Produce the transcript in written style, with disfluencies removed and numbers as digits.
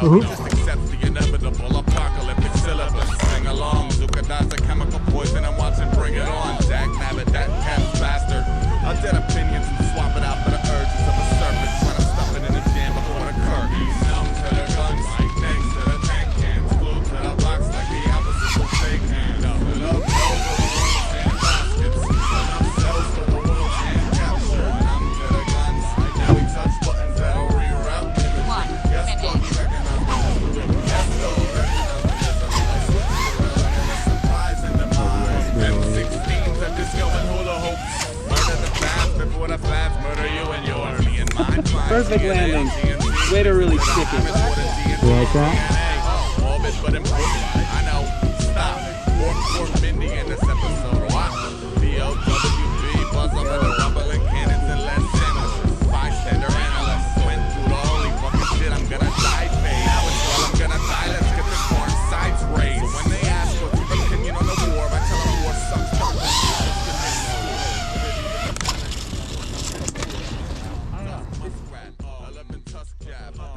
Just accept the inevitable apocalyptic syllabus. Sing along, Zucada's a chemical poison and watch it bring it on. Jack Nabbit, that cat's bastard. Our dead opinions and swap it out for the urges of a serpent trying to stuff it in a jam before the curtain. Numb to the guns, like thanks to the tank cans. Glued to the box like the opposite of fake hands. Love and baskets. Enough cells for the world and capture. Numb to the guns, like now we touch buttons that'll reroute. Yes, go, recognize the yes, go, recognize the surprise in the mind. M16s at disco and hula hoops. Murder the fast before the fast murder you and yours. Me and mine. Perfect landing. Way to really stick it. You like that?